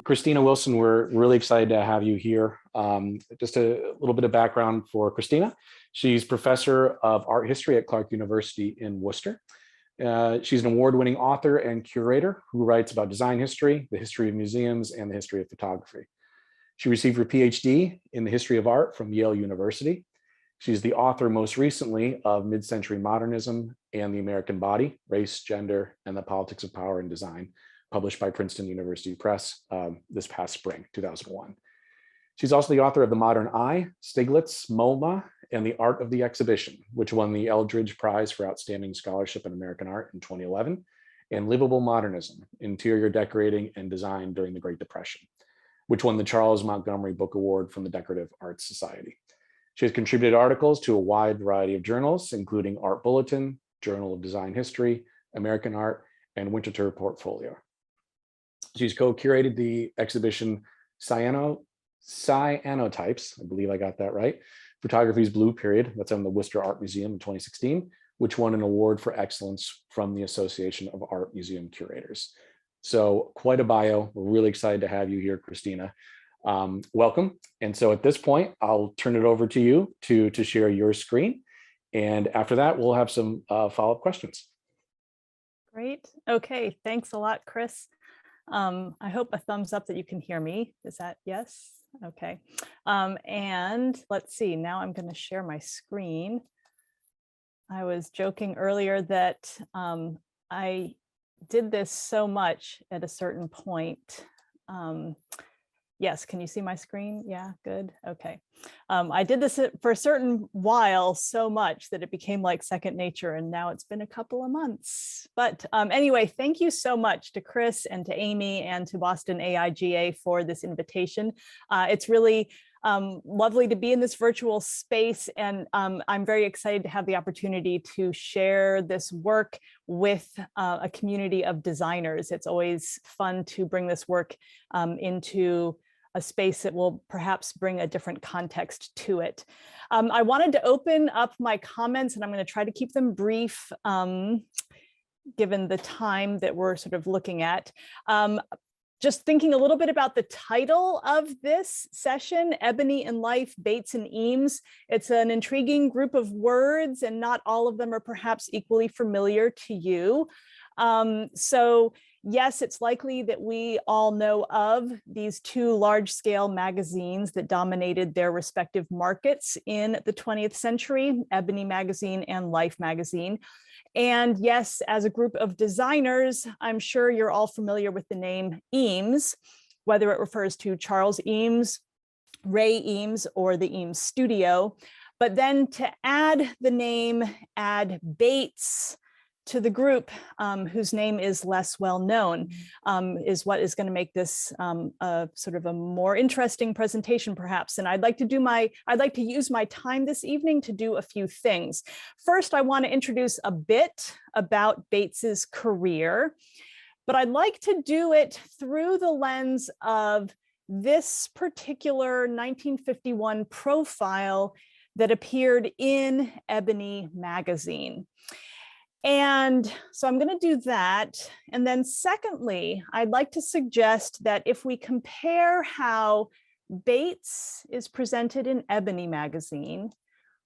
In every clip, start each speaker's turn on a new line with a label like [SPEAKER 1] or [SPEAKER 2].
[SPEAKER 1] Kristina Wilson, we're really excited to have you here. Just a little bit of background for Kristina. She's professor of art history at Clark University in Worcester. She's an award-winning author and curator who writes about design history, the history of museums, and the history of photography. She received her Ph.D. in the history of art from Yale University. She's the author most recently of Mid-Century Modernism and the American Body, Race, Gender, and the Politics of Power in Design, published by Princeton University Press this past spring, 2001. She's also the author of The Modern Eye, Stiglitz, MoMA, and The Art of the Exhibition, which won the Eldridge Prize for Outstanding Scholarship in American Art in 2011, and Livable Modernism, Interior Decorating and Design During the Great Depression, which won the Charles Montgomery Book Award from the Decorative Arts Society. She has contributed articles to a wide variety of journals, including Art Bulletin, Journal of Design History, American Art, and Winterthur Portfolio. She's co-curated the exhibition Cyanotypes, I believe I got that right, Photography's Blue Period, that's in the Worcester Art Museum in 2016, which won an award for excellence from the Association of Art Museum Curators. So quite a bio. We're really excited to have you here, Kristina. Welcome. And so at this point, I'll turn it over to you to share your screen. And after that, we'll have some follow-up questions.
[SPEAKER 2] Great. Okay. Thanks a lot, Chris. I hope a thumbs up that you can hear me. Is that yes? Okay. And let's see, now I'm going to share my screen. I was joking earlier that I did this so much at a certain point. Yes, can you see my screen? Yeah, good. Okay. I did this for a certain while so much that it became like second nature, and now it's been a couple of months. But anyway, thank you so much to Chris and to Amy and to Boston AIGA for this invitation. It's really lovely to be in this virtual space, and I'm very excited to have the opportunity to share this work with a community of designers. It's always fun to bring this work into a space that will perhaps bring a different context to it. I wanted to open up my comments, and I'm going to try to keep them brief, given the time that we're sort of looking at. Just thinking a little bit about the title of this session, Ebony and Life, Bates and Eames. It's an intriguing group of words, and not all of them are perhaps equally familiar to you. So yes, it's likely that we all know of these two large-scale magazines that dominated their respective markets in the 20th century, Ebony magazine and Life magazine. And yes, as a group of designers, I'm sure you're all familiar with the name Eames, whether it refers to Charles Eames, Ray Eames, or the Eames Studio. But then to add the name, add Bates to the group, whose name is less well known, is what is going to make this sort of a more interesting presentation, perhaps. And I'd like to use my time this evening to do a few things. First, I want to introduce a bit about Bates's career, but I'd like to do it through the lens of this particular 1951 profile that appeared in Ebony magazine. And so I'm going to do that. And then secondly, I'd like to suggest that if we compare how Bates is presented in Ebony magazine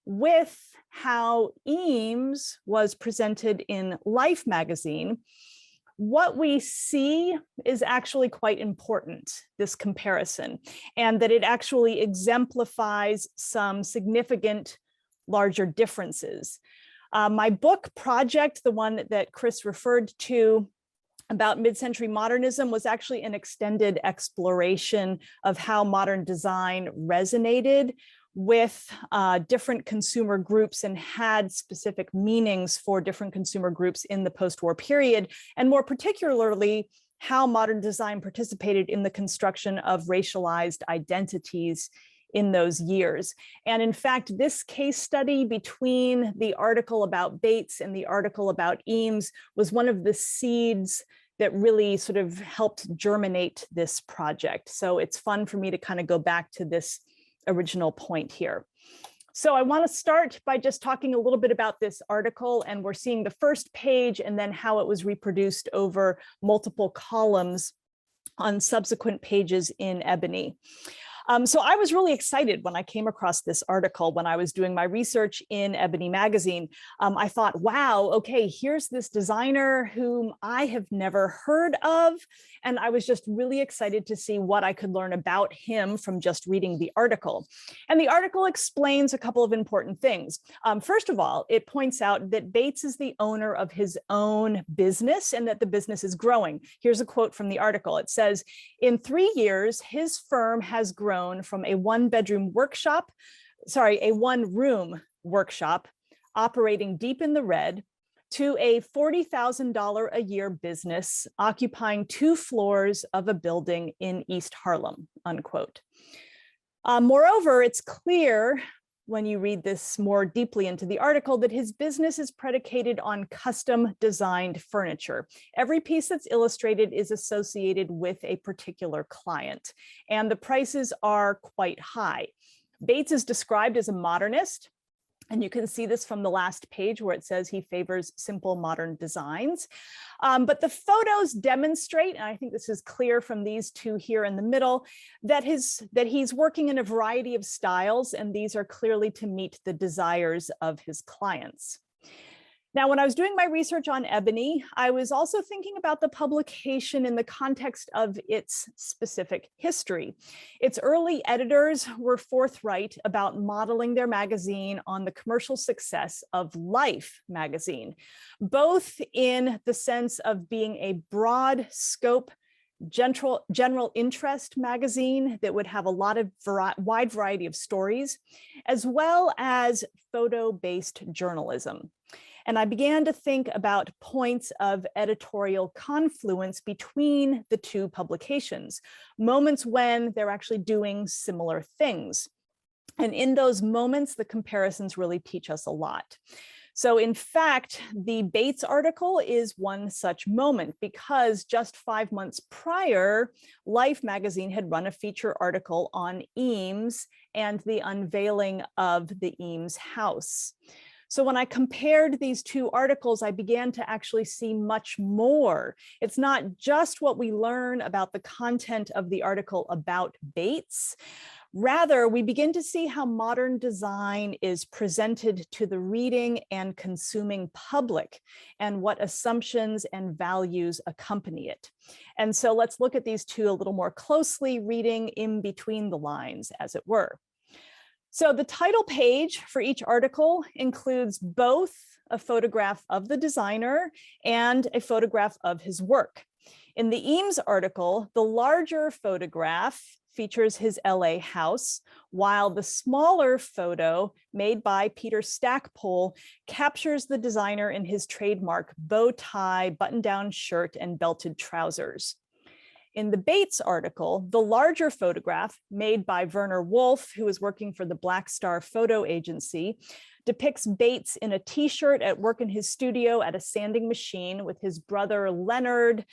[SPEAKER 2] with how Eames was presented in Life magazine, what we see is actually quite important, this comparison, and that it actually exemplifies some significant larger differences. My book project, the one that Chris referred to about mid-century modernism, was actually an extended exploration of how modern design resonated with different consumer groups and had specific meanings for different consumer groups in the post-war period, and more particularly, how modern design participated in the construction of racialized identities in those years. And in fact, this case study between the article about Bates and the article about Eames was one of the seeds that really sort of helped germinate this project. So it's fun for me to kind of go back to this original point here. So I want to start by just talking a little bit about this article, and we're seeing the first page and then how it was reproduced over multiple columns on subsequent pages in Ebony. So I was really excited when I came across this article when I was doing my research in Ebony magazine. I thought, wow, okay, here's this designer whom I have never heard of. And I was just really excited to see what I could learn about him from just reading the article. And the article explains a couple of important things. First of all, it points out that Bates is the owner of his own business and that the business is growing. Here's a quote from the article. It says, in 3 years, his firm has grown from a one-room workshop operating deep in the red to a $40,000 a year business occupying 2 floors of a building in East Harlem, unquote. Moreover, it's clear when you read this more deeply into the article that his business is predicated on custom designed furniture. Every piece that's illustrated is associated with a particular client, and the prices are quite high. Bates is described as a modernist, and you can see this from the last page where it says he favors simple modern designs. But the photos demonstrate, and I think this is clear from these two here in the middle, that he's working in a variety of styles, and these are clearly to meet the desires of his clients. Now, when I was doing my research on Ebony, I was also thinking about the publication in the context of its specific history. Its early editors were forthright about modeling their magazine on the commercial success of Life magazine, both in the sense of being a broad scope general interest magazine that would have a lot of wide variety of stories, as well as photo-based journalism. And I began to think about points of editorial confluence between the two publications, moments when they're actually doing similar things. And in those moments, the comparisons really teach us a lot. So in fact, the Bates article is one such moment because just 5 months prior, Life magazine had run a feature article on Eames and the unveiling of the Eames house. So when I compared these two articles, I began to actually see much more. It's not just what we learn about the content of the article about Bates. Rather, we begin to see how modern design is presented to the reading and consuming public and what assumptions and values accompany it. And so let's look at these two a little more closely, reading in between the lines, as it were. So the title page for each article includes both a photograph of the designer and a photograph of his work. In the Eames article, the larger photograph features his LA house, while the smaller photo made by Peter Stackpole captures the designer in his trademark bow tie, button-down shirt, and belted trousers. In the Bates article, the larger photograph made by Werner Wolf, who is working for the Black Star Photo Agency, depicts Bates in a t-shirt at work in his studio at a sanding machine with his brother Leonard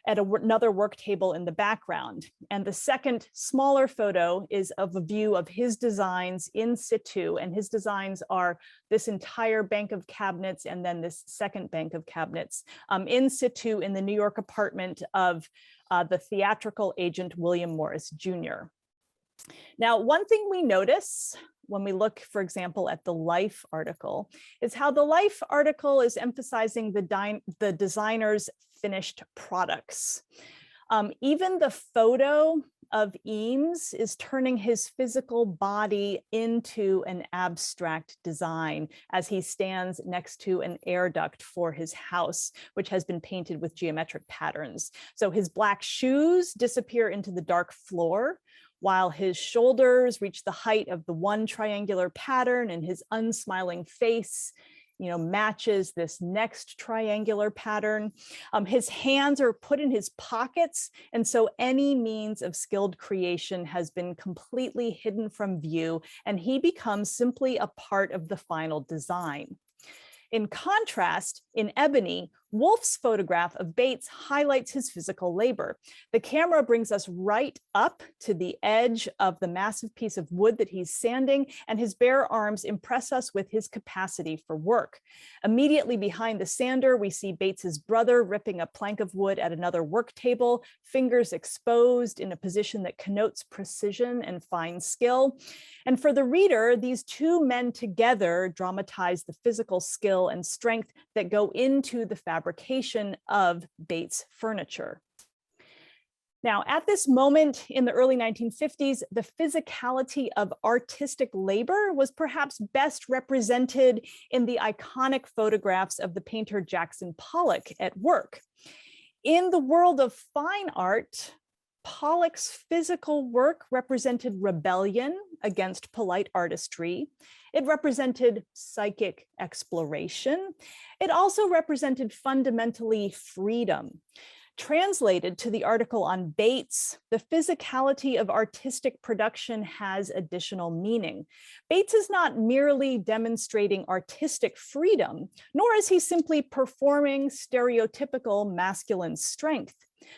[SPEAKER 2] at another work table in the background. And the second smaller photo is of a view of his designs in situ. And his designs are this entire bank of cabinets and then this second bank of cabinets in situ in the New York apartment of the theatrical agent William Morris Jr. Now, one thing we notice when we look, for example, at the Life article is how the Life article is emphasizing the designer's finished products. Even the photo of Eames is turning his physical body into an abstract design as he stands next to an air duct for his house, which has been painted with geometric patterns. So his black shoes disappear into the dark floor, while his shoulders reach the height of the one triangular pattern, and his unsmiling face matches this next triangular pattern. His hands are put in his pockets, and so any means of skilled creation has been completely hidden from view, and he becomes simply a part of the final design. In contrast, in Ebony, Wolf's photograph of Bates highlights his physical labor. The camera brings us right up to the edge of the massive piece of wood that he's sanding, and his bare arms impress us with his capacity for work. Immediately behind the sander, we see Bates's brother ripping a plank of wood at another work table, fingers exposed in a position that connotes precision and fine skill. And for the reader, these two men together dramatize the physical skill and strength that go into the fabrication of Bates furniture. Now, at this moment in the early 1950s, the physicality of artistic labor was perhaps best represented in the iconic photographs of the painter Jackson Pollock at work. In the world of fine art, Pollock's physical work represented rebellion against polite artistry. It represented psychic exploration. It also represented fundamentally freedom. Translated to the article on Bates, the physicality of artistic production has additional meaning. Bates is not merely demonstrating artistic freedom, nor is he simply performing stereotypical masculine strength.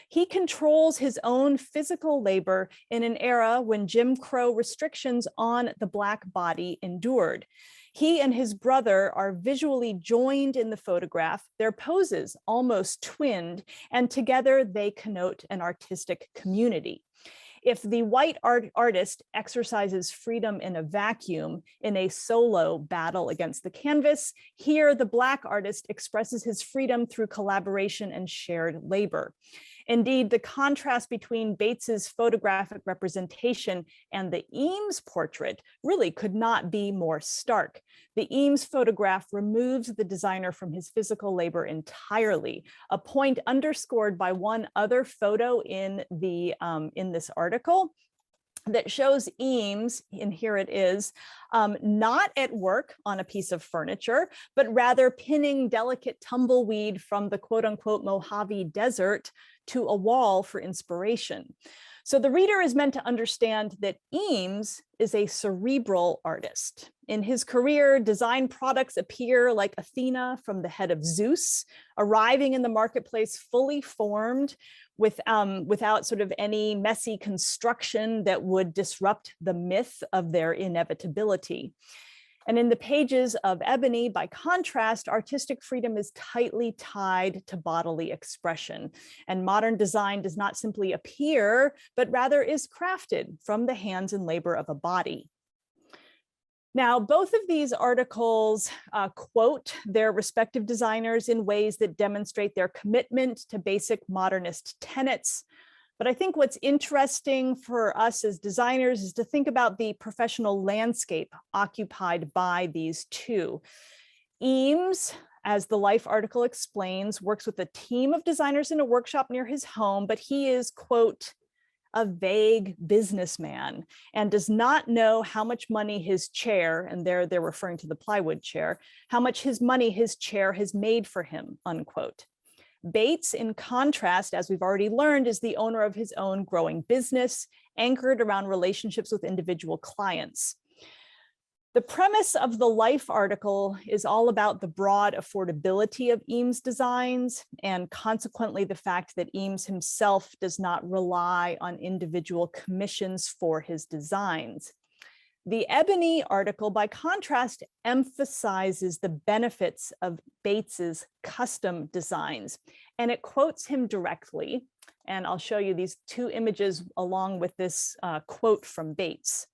[SPEAKER 2] He controls his own physical labor in an era when Jim Crow restrictions on the Black body endured. He and his brother are visually joined in the photograph, their poses almost twinned, and together they connote an artistic community. If the white artist exercises freedom in a vacuum in a solo battle against the canvas, here the Black artist expresses his freedom through collaboration and shared labor. Indeed, the contrast between Bates's photographic representation and the Eames portrait really could not be more stark. The Eames photograph removes the designer from his physical labor entirely, a point underscored by one other photo in this article that shows Eames, and here it is, not at work on a piece of furniture, but rather pinning delicate tumbleweed from the quote unquote Mojave Desert to a wall for inspiration. So the reader is meant to understand that Eames is a cerebral artist. In his career, design products appear like Athena from the head of Zeus, arriving in the marketplace fully formed without sort of any messy construction that would disrupt the myth of their inevitability. And in the pages of Ebony, by contrast, artistic freedom is tightly tied to bodily expression. And modern design does not simply appear, but rather is crafted from the hands and labor of a body. Now, both of these articles quote their respective designers in ways that demonstrate their commitment to basic modernist tenets. But I think what's interesting for us as designers is to think about the professional landscape occupied by these two. Eames, as the Life article explains, works with a team of designers in a workshop near his home, but he is, quote, a vague businessman and does not know how much money his chair, and they're referring to the plywood chair, how much money his chair has made for him, unquote. Bates, in contrast, as we've already learned, is the owner of his own growing business, anchored around relationships with individual clients. The premise of the Life article is all about the broad affordability of Eames' designs, and consequently the fact that Eames himself does not rely on individual commissions for his designs. The Ebony article, by contrast, emphasizes the benefits of Bates's custom designs, and it quotes him directly. And I'll show you these two images along with this quote from Bates.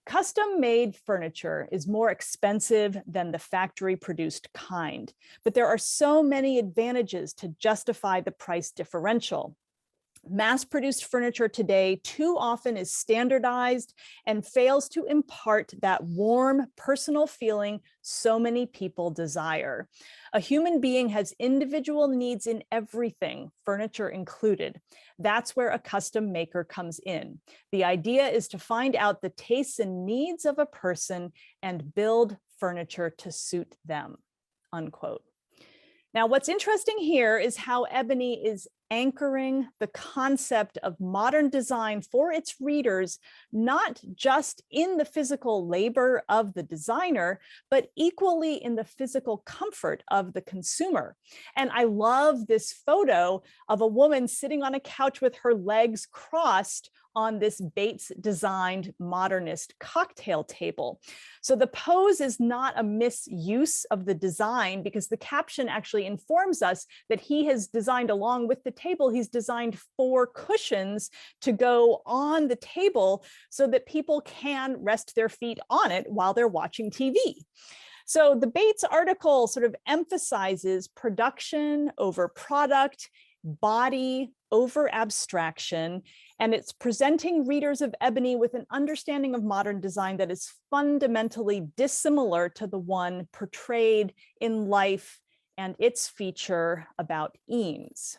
[SPEAKER 2] Custom-made furniture is more expensive than the factory-produced kind, but there are so many advantages to justify the price differential. Mass-produced furniture today too often is standardized and fails to impart that warm, personal feeling so many people desire. A human being has individual needs in everything, furniture included. That's where a custom maker comes in. The idea is to find out the tastes and needs of a person and build furniture to suit them, unquote. Now, what's interesting here is how Ebony is anchoring the concept of modern design for its readers, not just in the physical labor of the designer, but equally in the physical comfort of the consumer. And I love this photo of a woman sitting on a couch with her legs crossed on this Bates designed modernist cocktail table. So the pose is not a misuse of the design, because the caption actually informs us that he has designed, along with the table, he's designed 4 cushions to go on the table so that people can rest their feet on it while they're watching TV. So the Bates article sort of emphasizes production over product, body over abstraction, and it's presenting readers of Ebony with an understanding of modern design that is fundamentally dissimilar to the one portrayed in Life and its feature about Eames.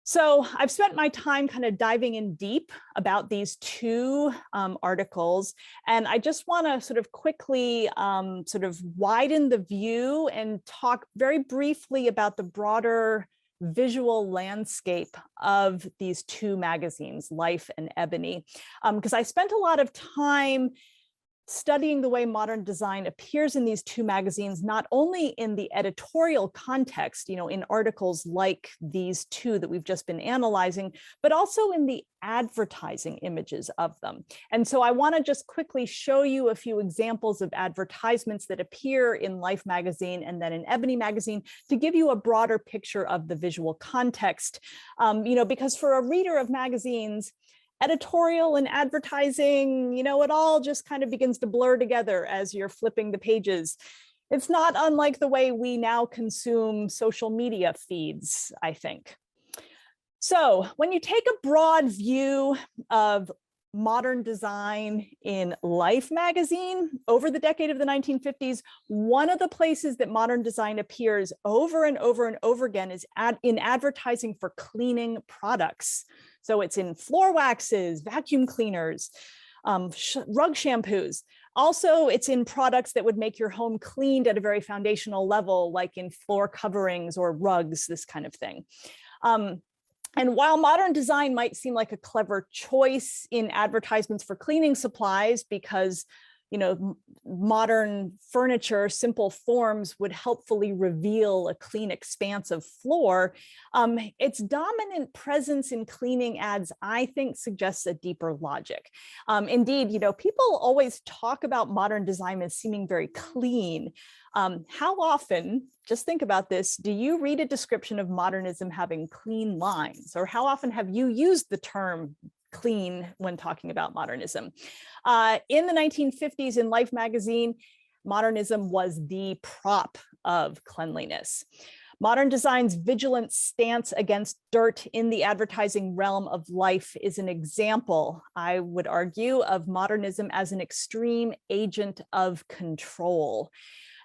[SPEAKER 2] So I've spent my time kind of diving in deep about these 2 articles, and I just want to sort of quickly sort of widen the view and talk very briefly about the broader visual landscape of these 2 magazines, Life and Ebony, because I spent a lot of time studying the way modern design appears in these 2 magazines, not only in the editorial context, in articles like these 2 that we've just been analyzing, but also in the advertising images of them. And so I want to just quickly show you a few examples of advertisements that appear in Life magazine and then in Ebony magazine to give you a broader picture of the visual context. Because for a reader of magazines, editorial and advertising, it all just kind of begins to blur together as you're flipping the pages. It's not unlike the way we now consume social media feeds, I think. So when you take a broad view of modern design in Life magazine over the decade of the 1950s, one of the places that modern design appears over and over and over again is in advertising for cleaning products. So it's in floor waxes, vacuum cleaners, rug shampoos. Also, it's in products that would make your home cleaned at a very foundational level, like in floor coverings or rugs, this kind of thing. And while modern design might seem like a clever choice in advertisements for cleaning supplies, because modern furniture, simple forms would helpfully reveal a clean expanse of floor, its dominant presence in cleaning ads, I think, suggests a deeper logic. Indeed, people always talk about modern design as seeming very clean. How often, just think about this, do you read a description of modernism having clean lines? Or how often have you used the term clean when talking about modernism? In the 1950s in Life magazine, modernism was the prop of cleanliness. Modern design's vigilant stance against dirt in the advertising realm of Life is an example, I would argue, of modernism as an extreme agent of control.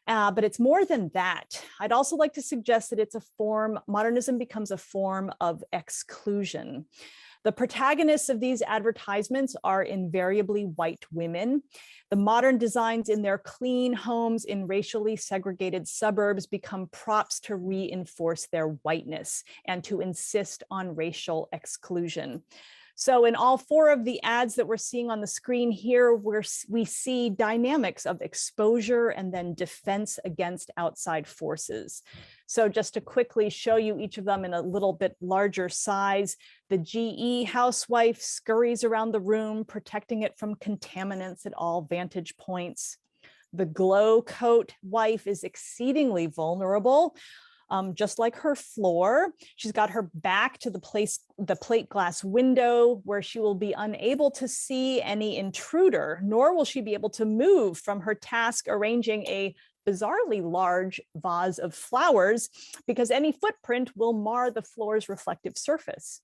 [SPEAKER 2] But it's more than that. I'd also like to suggest that modernism becomes a form of exclusion. The protagonists of these advertisements are invariably white women. The modern designs in their clean homes in racially segregated suburbs become props to reinforce their whiteness and to insist on racial exclusion. So in all 4 of the ads that we're seeing on the screen here, we see dynamics of exposure and then defense against outside forces. So just to quickly show you each of them in a little bit larger size, the GE housewife scurries around the room, protecting it from contaminants at all vantage points. The glow coat wife is exceedingly vulnerable. Just like her floor, she's got her back to the plate glass window where she will be unable to see any intruder, nor will she be able to move from her task arranging a bizarrely large vase of flowers, because any footprint will mar the floor's reflective surface.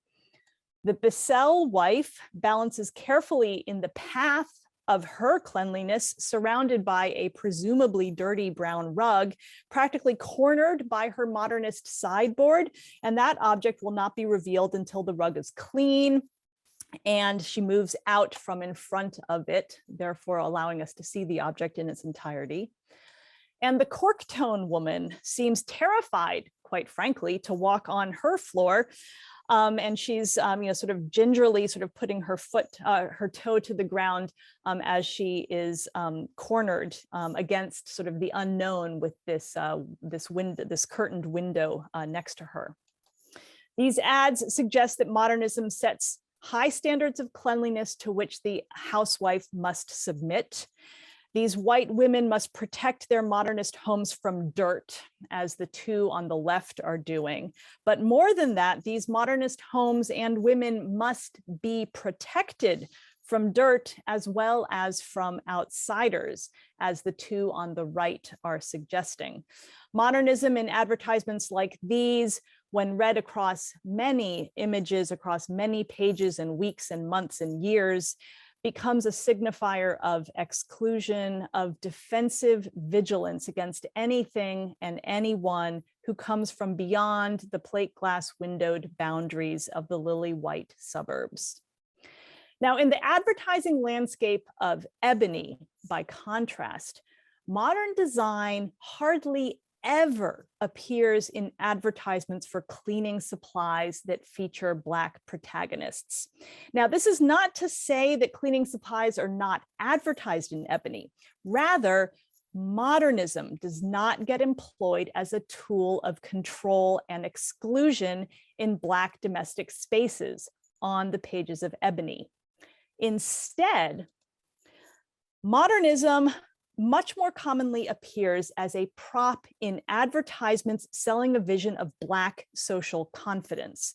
[SPEAKER 2] The Bissell wife balances carefully in the path of her cleanliness, surrounded by a presumably dirty brown rug, practically cornered by her modernist sideboard, and that object will not be revealed until the rug is clean, and she moves out from in front of it, therefore allowing us to see the object in its entirety. And the cork tone woman seems terrified, quite frankly, to walk on her floor. And she's, sort of gingerly sort of putting her her toe to the ground as she is cornered against sort of the unknown with this curtained window next to her. These ads suggest that modernism sets high standards of cleanliness to which the housewife must submit. These white women must protect their modernist homes from dirt, as the two on the left are doing. But more than that, these modernist homes and women must be protected from dirt as well as from outsiders, as the two on the right are suggesting. Modernism in advertisements like these, when read across many images, across many pages and weeks and months and years, becomes a signifier of exclusion, of defensive vigilance against anything and anyone who comes from beyond the plate glass windowed boundaries of the lily white suburbs. Now, in the advertising landscape of Ebony, by contrast, modern design hardly ever appears in advertisements for cleaning supplies that feature Black protagonists. Now, this is not to say that cleaning supplies are not advertised in Ebony. Rather, modernism does not get employed as a tool of control and exclusion in Black domestic spaces on the pages of Ebony. Instead, modernism much more commonly appears as a prop in advertisements selling a vision of Black social confidence.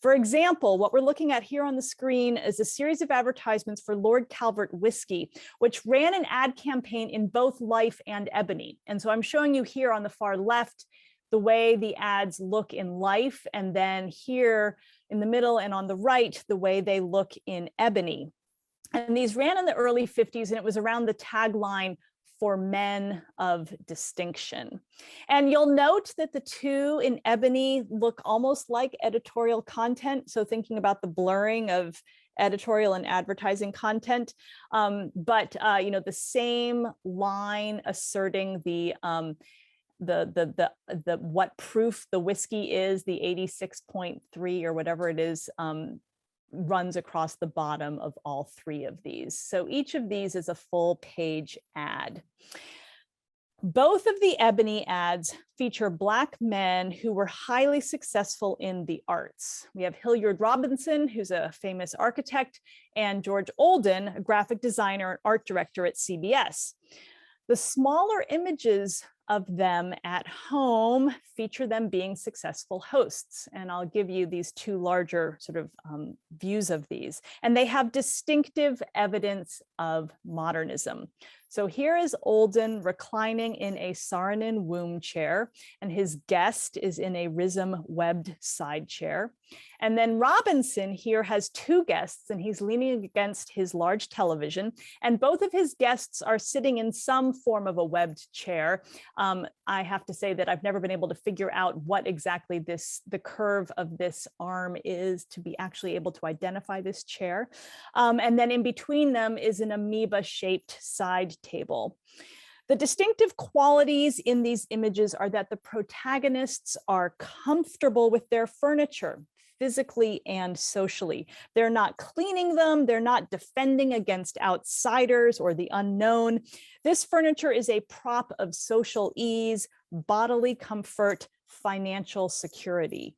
[SPEAKER 2] For example, what we're looking at here on the screen is a series of advertisements for Lord Calvert whiskey, which ran an ad campaign in both Life and Ebony. And so I'm showing you here on the far left the way the ads look in Life, and then here in the middle and on the right, the way they look in Ebony. And these ran in the early 50s, and it was around the tagline, "For men of distinction." And you'll note that the two in Ebony look almost like editorial content. So thinking about the blurring of editorial and advertising content, but the same line asserting the what proof the whiskey is, the 86.3 or whatever it is, runs across the bottom of all three of these. So each of these is a full page ad. Both of the Ebony ads feature Black men who were highly successful in the arts. We have Hilliard Robinson, who's a famous architect, and George Olden, a graphic designer and art director at CBS. The smaller images of them at home feature them being successful hosts. And I'll give you these two larger sort of views of these. And they have distinctive evidence of modernism. So here is Olden reclining in a Saarinen womb chair, and his guest is in a Rhism webbed side chair. And then Robinson here has two guests, and he's leaning against his large television, and both of his guests are sitting in some form of a webbed chair. I have to say that I've never been able to figure out what exactly the curve of this arm is to be actually able to identify this chair. And then in between them is an amoeba-shaped side table. The distinctive qualities in these images are that the protagonists are comfortable with their furniture, physically and socially. They're not cleaning them, they're not defending against outsiders or the unknown. This furniture is a prop of social ease, bodily comfort, financial security.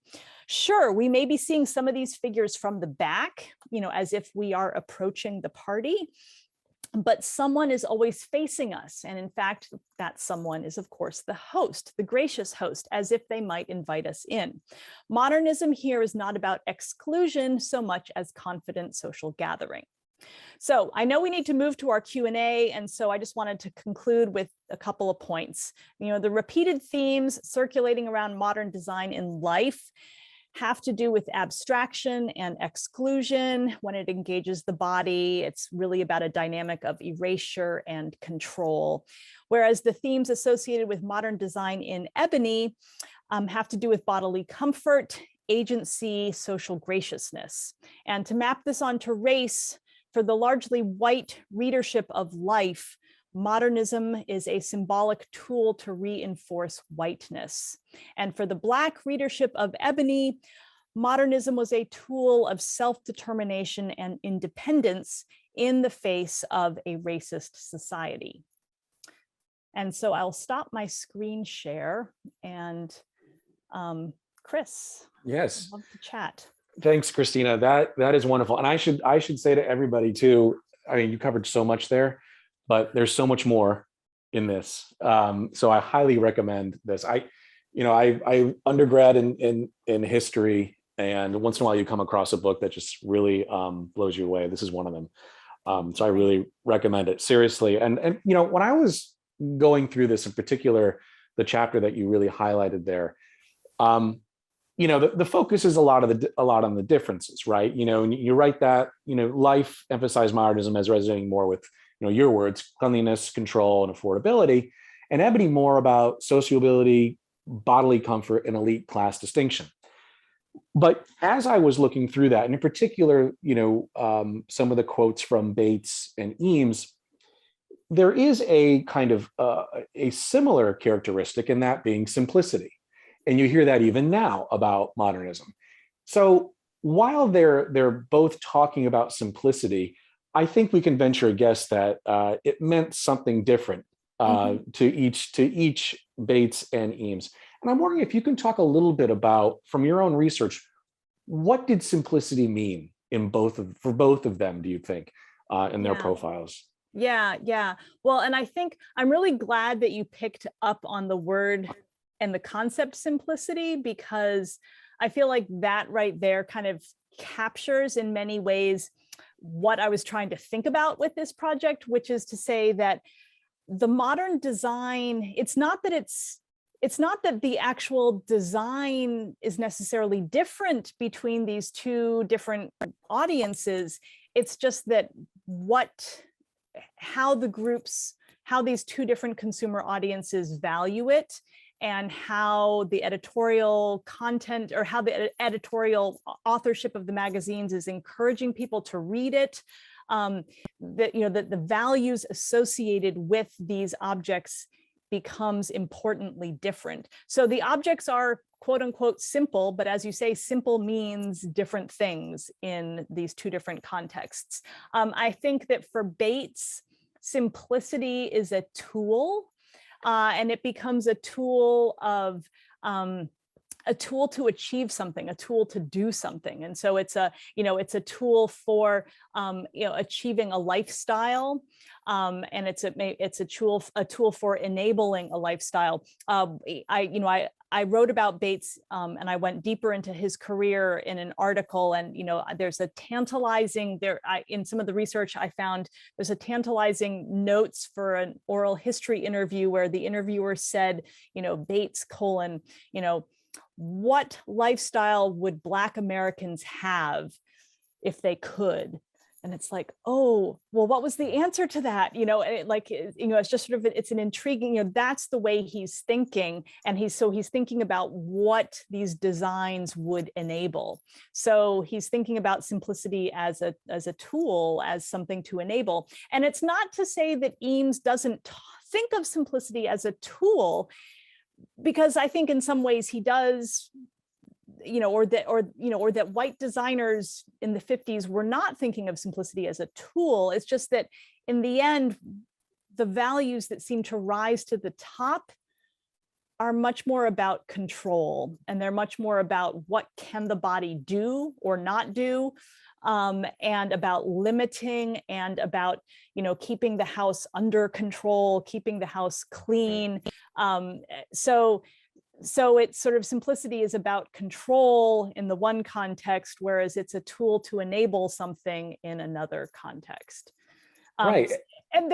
[SPEAKER 2] Sure, we may be seeing some of these figures from the back, as if we are approaching the party, but someone is always facing us. And in fact, that someone is, of course, the host, the gracious host, as if they might invite us in. Modernism here is not about exclusion so much as confident social gathering. So I know we need to move to our Q&A, and so I just wanted to conclude with a couple of points. The repeated themes circulating around modern design in Life have to do with abstraction and exclusion. When it engages the body, it's really about a dynamic of erasure and control. Whereas the themes associated with modern design in Ebony have to do with bodily comfort, agency, social graciousness. And to map this onto race, for the largely white readership of Life, modernism is a symbolic tool to reinforce whiteness. And for the Black readership of Ebony, modernism was a tool of self-determination and independence in the face of a racist society. And so I'll stop my screen share, and Chris,
[SPEAKER 1] Yes.
[SPEAKER 2] I'd love to chat.
[SPEAKER 1] Thanks, Christina. That is wonderful. And I should say to everybody too, I mean, you covered so much there, but there's so much more in this. So I highly recommend this. I undergrad in history, and once in a while you come across a book that just really blows you away. This is one of them. So I really recommend it seriously. And when I was going through this, in particular, the chapter that you really highlighted there, the focus is a lot on the differences, right? And you write that, Life emphasized modernism as resonating more with, your words, cleanliness, control, and affordability, and Ebony more about sociability, bodily comfort, and elite class distinction. But as I was looking through that, and in particular, some of the quotes from Bates and Eames, there is a kind of a similar characteristic, in that being simplicity. And you hear that even now about modernism. So while they're both talking about simplicity, I think we can venture a guess that it meant something different to each Bates and Eames. And I'm wondering if you can talk a little bit about, from your own research, what did simplicity mean for both of them, do you think, in their profiles?
[SPEAKER 2] Yeah. Well, and I think I'm really glad that you picked up on the word and the concept simplicity, because I feel like that right there kind of captures in many ways what I was trying to think about with this project, which is to say that the modern design, it's not that the actual design is necessarily different between these two different audiences. It's just that how these two different consumer audiences value it, and how the editorial content, or how the editorial authorship of the magazines is encouraging people to read it, that the values associated with these objects becomes importantly different. So the objects are quote unquote simple, but as you say, simple means different things in these two different contexts. I think that for Bates, simplicity is a tool, and it becomes a tool to achieve something, a tool to do something. And so it's a tool for achieving a lifestyle, and it's a tool for enabling a lifestyle. I wrote about Bates, and I went deeper into his career in an article, and there's a tantalizing in some of the research I found, there's a tantalizing notes for an oral history interview where the interviewer said, Bates : what lifestyle would Black Americans have if they could? And it's like, oh, well, what was the answer to that? It's just sort of, it's an intriguing, that's the way he's thinking. And he's thinking about what these designs would enable. So he's thinking about simplicity as a tool, as something to enable. And it's not to say that Eames doesn't think of simplicity as a tool, because I think in some ways he does, or that white designers in the 50s were not thinking of simplicity as a tool. It's just that in the end, the values that seem to rise to the top are much more about control, and they're much more about what can the body do or not do, and about limiting, and about keeping the house under control, keeping the house clean. So it's sort of, simplicity is about control in the one context, whereas it's a tool to enable something in another context.
[SPEAKER 1] Right.
[SPEAKER 2] And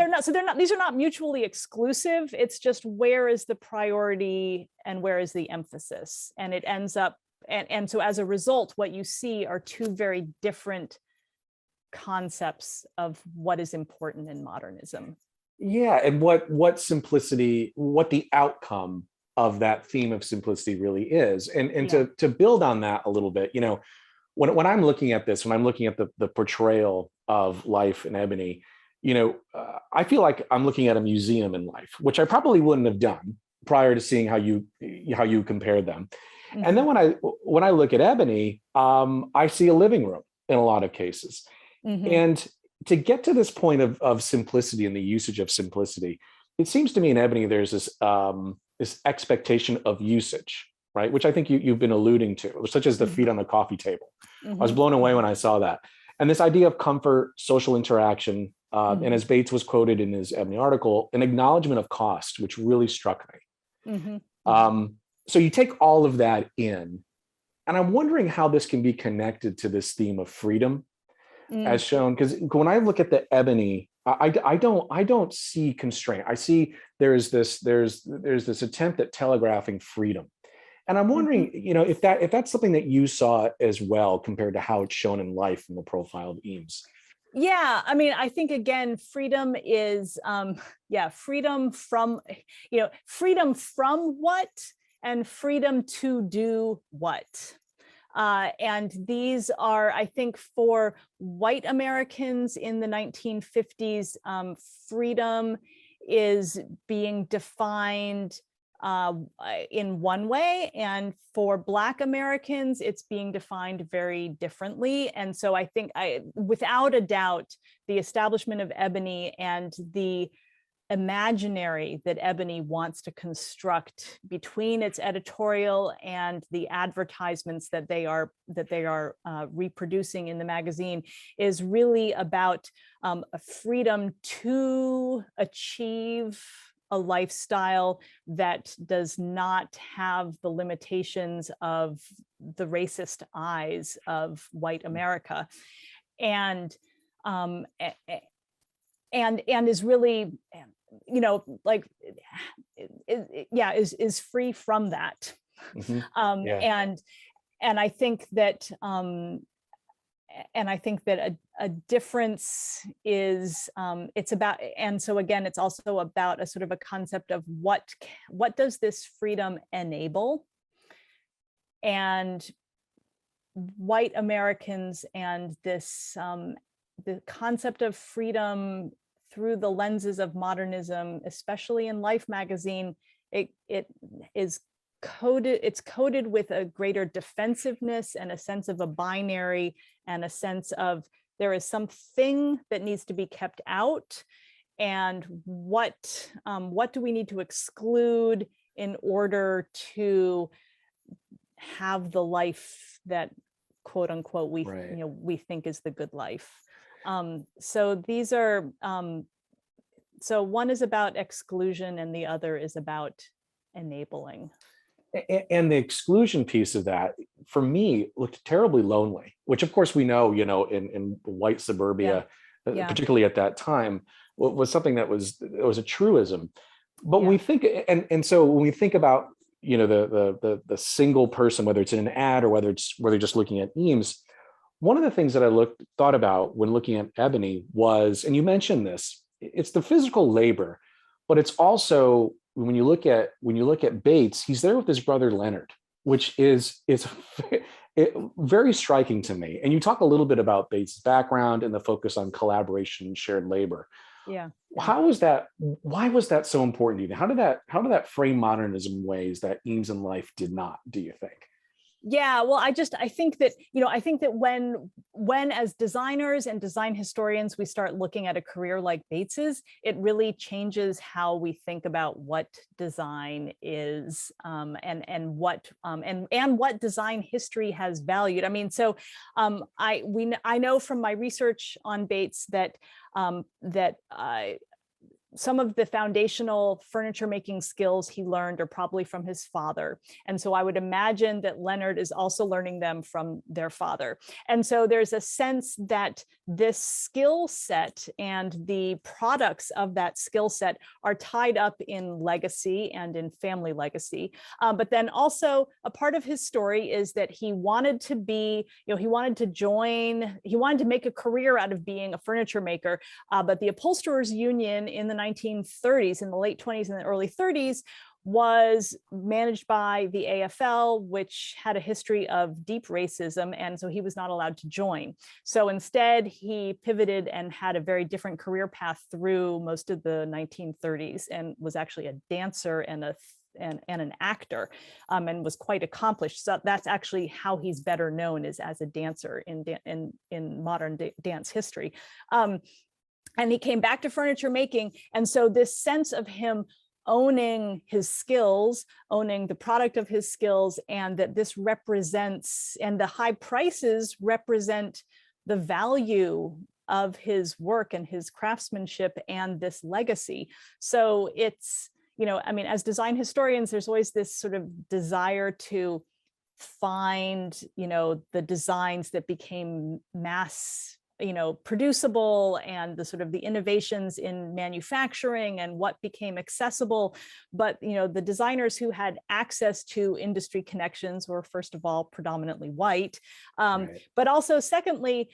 [SPEAKER 2] these are not mutually exclusive. It's just, where is the priority and where is the emphasis? And it ends up, and so as a result, what you see are two very different concepts of what is important in modernism.
[SPEAKER 1] Yeah, and what the outcome of that theme of simplicity really is. And to build on that a little bit, when I'm looking at this, when I'm looking at the portrayal of Life and Ebony, I feel like I'm looking at a museum in life, which I probably wouldn't have done prior to seeing how you compared them.
[SPEAKER 2] Mhm.
[SPEAKER 1] And then when I look at ebony, I see a living room in a lot of cases.
[SPEAKER 2] Mhm.
[SPEAKER 1] And to get to this point of simplicity and the usage of simplicity, it seems to me in ebony there's this expectation of usage, right? Which I think you've been alluding to, such as the feet on the coffee table. I was
[SPEAKER 2] Mhm.
[SPEAKER 1] blown away when I saw that. And this idea of comfort, social interaction, and as Bates was quoted in his ebony article, an acknowledgement of cost, which really struck me.
[SPEAKER 2] Mhm.
[SPEAKER 1] So you take all of that in, and I'm wondering how this can be connected to this theme of freedom as
[SPEAKER 2] Mm.
[SPEAKER 1] shown, because when I look at the ebony, I don't see constraint. I see there's this attempt at telegraphing freedom. And I'm wondering,
[SPEAKER 2] Mhm.
[SPEAKER 1] if that's something that you saw as well compared to how it's shown in Life in the profile of Eames.
[SPEAKER 2] Yeah, I mean, I think again, freedom is, freedom from, freedom from what and freedom to do what. And these are, I think, for white Americans in the 1950s, freedom is being defined in one way, and for Black Americans, it's being defined very differently. And so I think, without a doubt, the establishment of ebony and the imaginary that ebony wants to construct between its editorial and the advertisements that they are reproducing in the magazine is really about a freedom to achieve a lifestyle that does not have the limitations of the racist eyes of white America, and is really, like, is free from that.
[SPEAKER 1] Yeah.
[SPEAKER 2] And I think that a difference is, it's about, and so again, it's also about a sort of a concept of what does this freedom enable? And white Americans and this the concept of freedom through the lenses of modernism, especially in Life magazine, it is coded, it's coded with a greater defensive-ness and a sense of a binary and a sense of there is something that needs to be kept out, and what do we need to exclude in order to have the life that, quote unquote,
[SPEAKER 1] Right.
[SPEAKER 2] we think is the good life. So these are, so one is about exclusion and the other is about enabling.
[SPEAKER 1] And the exclusion piece of that, for me, looked terribly lonely, which of course we know, in white suburbia,
[SPEAKER 2] Yeah.
[SPEAKER 1] particularly at that time, was something that was a truism. But when we think, and so when we think about, the single person, whether it's in an ad or whether they're just looking at Eames, one of the things that I thought about when looking at ebony was, and you mentioned this, it's the physical labor, but it's also when you look at Bates, he's there with his brother Leonard, which is very striking to me. And you talk a little bit about Bates' background and the focus on collaboration and shared labor.
[SPEAKER 2] Yeah.
[SPEAKER 1] How was that? Why was that so important to you? How did that frame modernism in ways that Eames and Life did not, do you think?
[SPEAKER 2] Yeah, well, I think that, when as designers and design historians, we start looking at a career like Bates's, it really changes how we think about what design is, and what design history has valued. I mean, so I know from my research on Bates that some of the foundational furniture making skills he learned are probably from his father. And so I would imagine that Leonard is also learning them from their father. And so there's a sense that this skill set and the products of that skill set are tied up in legacy and in family legacy. But then also a part of his story is that he wanted to be, he wanted to make a career out of being a furniture maker. But the Upholsterers Union in the 1930s, in the late 20s and the early 30s, was managed by the AFL, which had a history of deep racism, and so he was not allowed to join. So instead, he pivoted and had a very different career path through most of the 1930s, and was actually a dancer and an actor, and was quite accomplished. So that's actually how he's better known, is as a dancer in modern dance history. And he came back to furniture making, and so this sense of him owning his skills, owning the product of his skills, and that this represents, and the high prices represent the value of his work and his craftsmanship and this legacy. So it's, I mean, as design historians, there's always this sort of desire to find, the designs that became mass producible, and the sort of the innovations in manufacturing and what became accessible. But the designers who had access to industry connections were, first of all, predominantly white, but also secondly,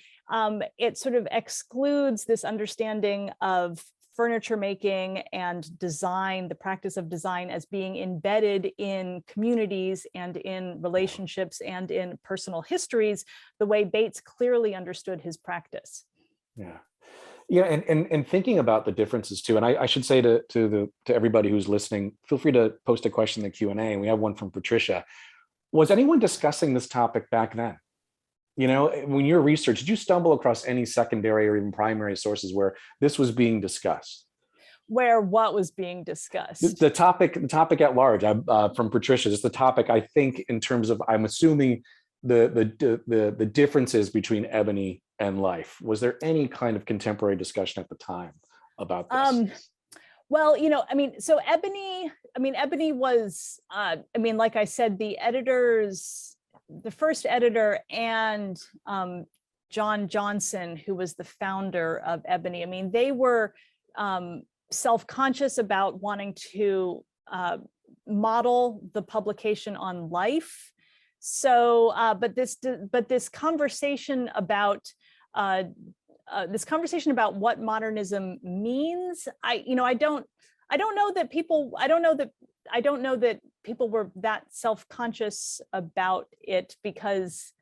[SPEAKER 2] it sort of excludes this understanding of furniture making and design, the practice of design, as being embedded in communities and in relationships and in personal histories, the way Bates clearly understood his practice.
[SPEAKER 1] Yeah, and thinking about the differences too, and I should say to everybody who's listening, feel free to post a question in the Q&A, and we have one from Patricia. Was anyone discussing this topic back then? When you're research, did you stumble across any secondary or even primary sources where this was being discussed?
[SPEAKER 2] Where what was being discussed?
[SPEAKER 1] The topic at large. From Patricia, just the topic. I think in terms of, I'm assuming the differences between Ebony and Life. Was there any kind of contemporary discussion at the time about this?
[SPEAKER 2] Well, I mean, so Ebony was, like I said, the first editor and John Johnson, who was the founder of Ebony, I mean, they were self-conscious about wanting to model the publication on Life. So, but this conversation about what modernism means, I don't know that people were that self-conscious about it, because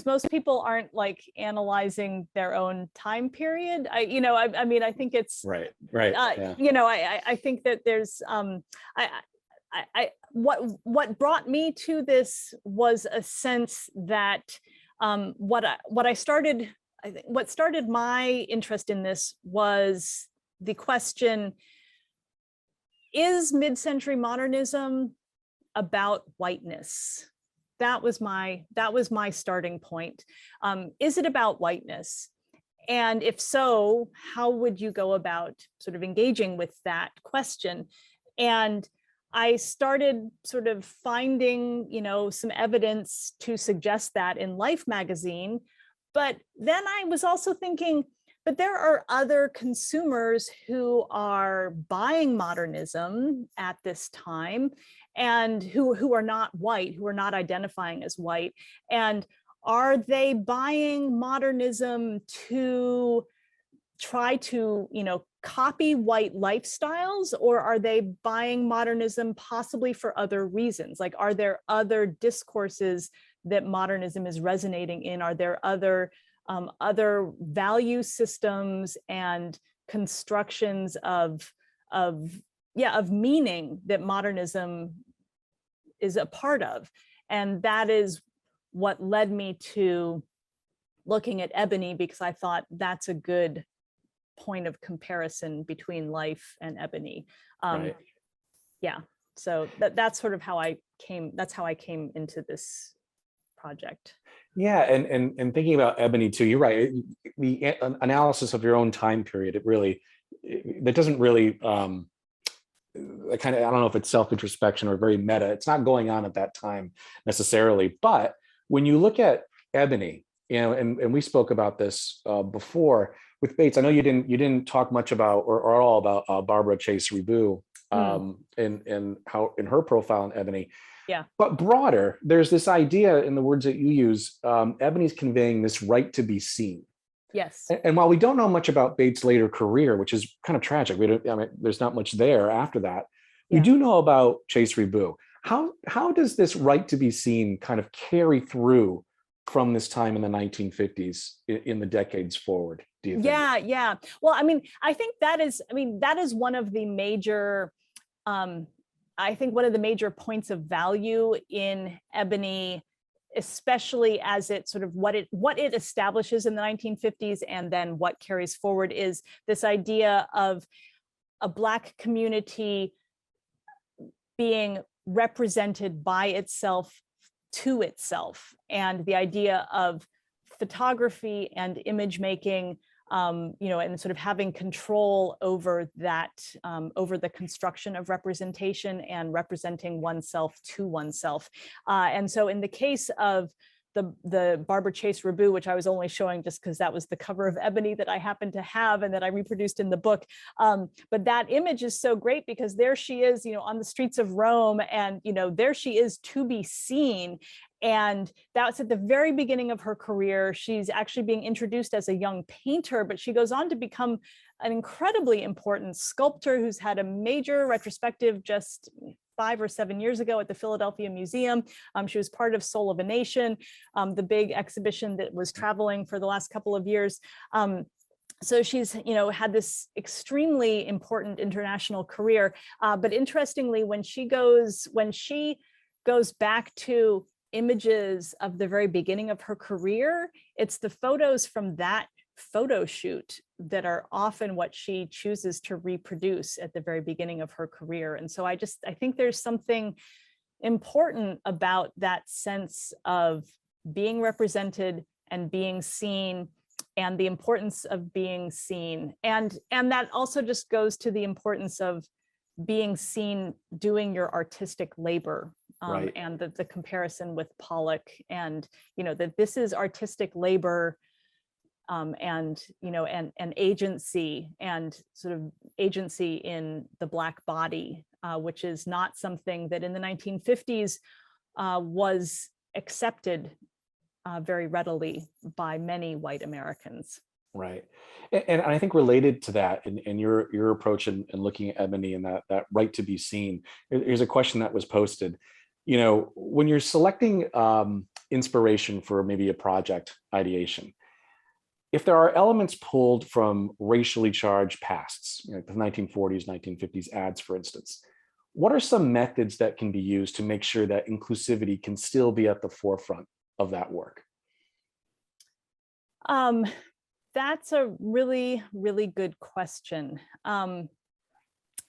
[SPEAKER 2] most people aren't like analyzing their own time period. I think it's
[SPEAKER 1] right.
[SPEAKER 2] Yeah. I think that there's what brought me to this was a sense that what started my interest in this was the question: is mid-century modernism about whiteness? That was my starting point. Is it about whiteness? And if so, how would you go about sort of engaging with that question? And I started sort of finding, some evidence to suggest that in Life magazine. But then I was also thinking, but there are other consumers who are buying modernism at this time, and who are not white, who are not identifying as white. And are they buying modernism to try to, copy white lifestyles, or are they buying modernism possibly for other reasons? Like, are there other discourses that modernism is resonating in? Are there other value systems and constructions of meaning that modernism is a part of? And that is what led me to looking at Ebony, because I thought that's a good point of comparison between Life and Ebony.
[SPEAKER 1] Right.
[SPEAKER 2] Yeah, so that's sort of how I came into this project.
[SPEAKER 1] Yeah, and thinking about Ebony too, you're right. The analysis of your own time period, that doesn't really I don't know if it's self-introspection or very meta. It's not going on at that time necessarily. But when you look at Ebony, and we spoke about this before with Bates. I know you didn't talk much about or at all about Barbara Chase Riboud and how in her profile in Ebony.
[SPEAKER 2] Yeah.
[SPEAKER 1] But broader, there's this idea in the words that you use, Ebony's conveying this right to be seen.
[SPEAKER 2] Yes.
[SPEAKER 1] And while we don't know much about Bates' later career, which is kind of tragic, there's not much there after that. We do know about Chase Rebu. How does this right to be seen kind of carry through from this time in the 1950s in the decades forward, do you think?
[SPEAKER 2] Yeah. Well, I mean, I think that is one of the major, I think one of the major points of value in Ebony, especially as it sort of what it establishes in the 1950s and then what carries forward, is this idea of a Black community being represented by itself to itself, and the idea of photography and image making, and sort of having control over that, over the construction of representation and representing oneself to oneself. And so in the case of the Barbara Chase Rebu, which I was only showing just because that was the cover of Ebony that I happened to have and that I reproduced in the book. But that image is so great because there she is, on the streets of Rome, and, there she is to be seen. And that's at the very beginning of her career. She's actually being introduced as a young painter, but she goes on to become an incredibly important sculptor who's had a major retrospective just 5 or 7 years ago at the Philadelphia Museum. She was part of Soul of a Nation, the big exhibition that was traveling for the last couple of years. So she's, had this extremely important international career. But interestingly, when she goes back to images of the very beginning of her career, it's the photos from that photo shoot that are often what she chooses to reproduce at the very beginning of her career. And so I think there's something important about that sense of being represented and being seen, and the importance of being seen. And that also just goes to the importance of being seen doing your artistic labor.
[SPEAKER 1] Right.
[SPEAKER 2] And the comparison with Pollock, and that this is artistic labor, and agency, and sort of agency in the Black body, which is not something that in the 1950s was accepted very readily by many white Americans.
[SPEAKER 1] Right. And I think related to that, and your approach in looking at Ebony and that right to be seen, here's a question that was posted. When you're selecting inspiration for maybe a project ideation, if there are elements pulled from racially charged pasts, the 1940s, 1950s ads, for instance, what are some methods that can be used to make sure that inclusivity can still be at the forefront of that work?
[SPEAKER 2] That's a really, really good question. And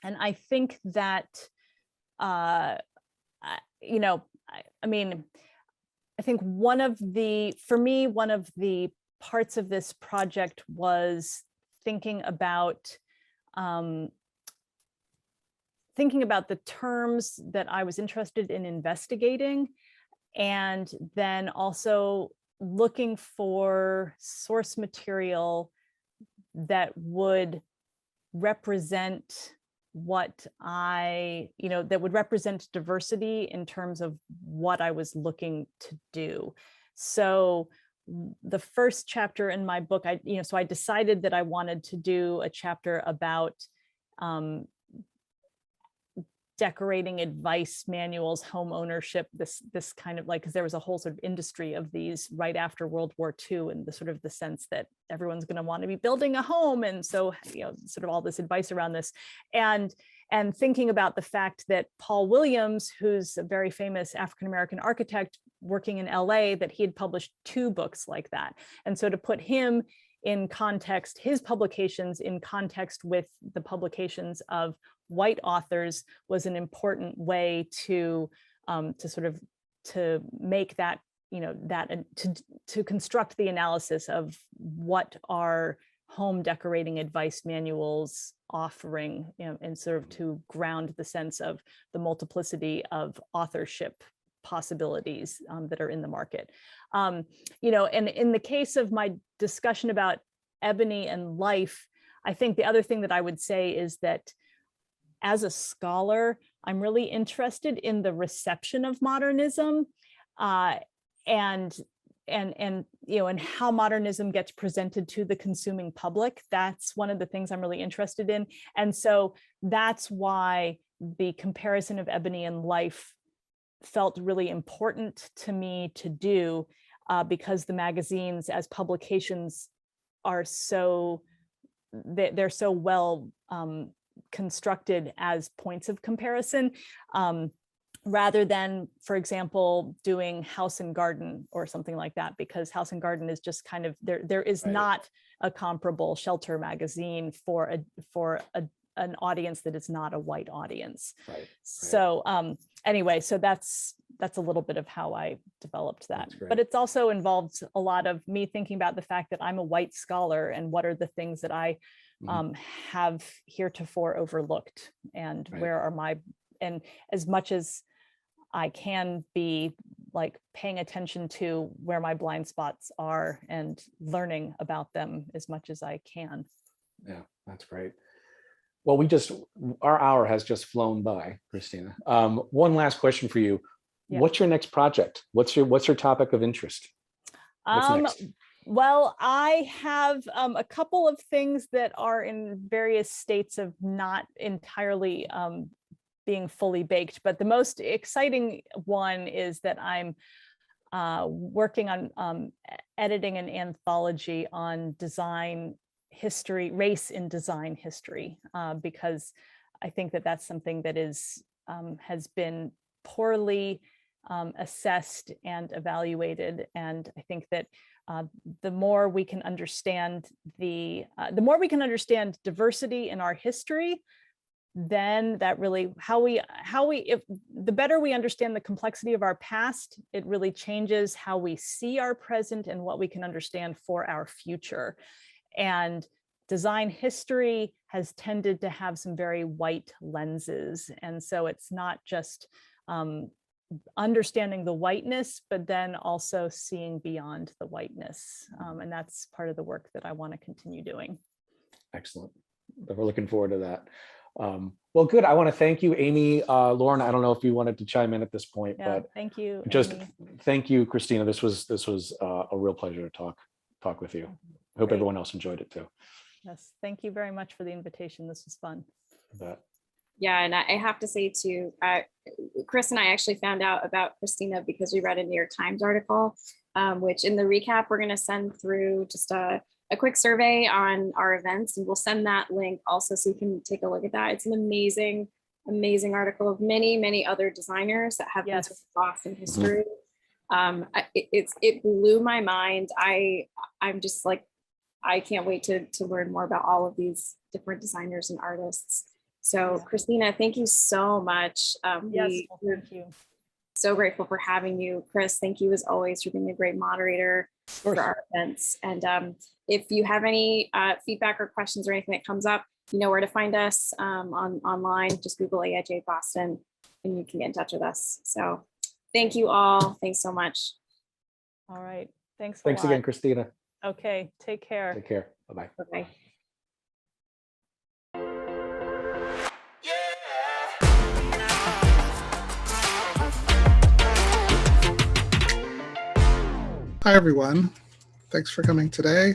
[SPEAKER 2] I think that, I think one of the parts of this project was thinking about the terms that I was interested in investigating, and then also looking for source material that would represent that would represent diversity in terms of what I was looking to do. So the first chapter in my book, so I decided that I wanted to do a chapter about decorating advice manuals, home ownership, this kind of because there was a whole sort of industry of these right after World War II, and the sort of the sense that everyone's going to want to be building a home, and so sort of all this advice around this, and thinking about the fact that Paul Williams, who's a very famous African-American architect working in LA, that he had published 2 books like that, and so to put him in context, his publications in context with the publications of white authors, was an important way to make that, to construct the analysis of what are home decorating advice manuals offering, and sort of to ground the sense of the multiplicity of authorship possibilities that are in the market. And in the case of my discussion about Ebony and life, I think the other thing that I would say is that as a scholar, I'm really interested in the reception of modernism, and how modernism gets presented to the consuming public. That's one of the things I'm really interested in. And so that's why the comparison of Ebony and Life felt really important to me to do, because the magazines as publications are they're so well constructed as points of comparison, rather than, for example, doing House and Garden or something like that, because House and Garden is just kind of, there is not a comparable shelter magazine for an audience that is not a white audience.
[SPEAKER 1] Right.
[SPEAKER 2] So anyway, so that's a little bit of how I developed that. But it's also involved a lot of me thinking about the fact that I'm a white scholar and what are the things that I have heretofore overlooked, and where are my, and as much as I can be like paying attention to where my blind spots are and learning about them as much as I can.
[SPEAKER 1] Yeah, that's great. Well, our hour has just flown by, Kristina. One last question for you. Yeah. What's your next project? What's your topic of interest? What's next?
[SPEAKER 2] Well, I have a couple of things that are in various states of not entirely being fully baked, but the most exciting one is that I'm working on editing an anthology on design history, race in design history, because I think that that's something that is has been poorly assessed and evaluated, and I think that the more we can understand the more we can understand diversity in our history, then that really if the better we understand the complexity of our past, it really changes how we see our present and what we can understand for our future. And design history has tended to have some very white lenses, and so it's not just understanding the whiteness, but then also seeing beyond the whiteness, and that's part of the work that I want to continue doing.
[SPEAKER 1] Excellent. We're looking forward to that. Well, good. I want to thank you, Amy. Lauren, I don't know if you wanted to chime in at this point, but
[SPEAKER 2] thank you.
[SPEAKER 1] Just
[SPEAKER 2] Amy.
[SPEAKER 1] Thank you, Kristina. This was a real pleasure to talk with you. I hope everyone else enjoyed it too.
[SPEAKER 2] Yes, thank you very much for the invitation. This was fun.
[SPEAKER 3] Yeah, and I have to say too, Chris and I actually found out about Kristina because we read a New York Times article, which in the recap, we're going to send through just a quick survey on our events, and we'll send that link also so you can take a look at that. It's an amazing article of many other designers that have been lost in history. It blew my mind. I'm just like, I can't wait to learn more about all of these different designers and artists. So Kristina, thank you so much.
[SPEAKER 2] Yes, thank you.
[SPEAKER 3] So grateful for having you. Chris, thank you as always for being a great moderator for our events. And if you have any feedback or questions or anything that comes up, you know where to find us online. Just Google AIJ Boston and you can get in touch with us. So thank you all. Thanks so much.
[SPEAKER 2] All right. Thanks
[SPEAKER 1] again, Kristina.
[SPEAKER 2] Okay. Take care.
[SPEAKER 1] Take care. Bye-bye.
[SPEAKER 3] Bye-bye.
[SPEAKER 4] Hi, everyone. Thanks for coming today.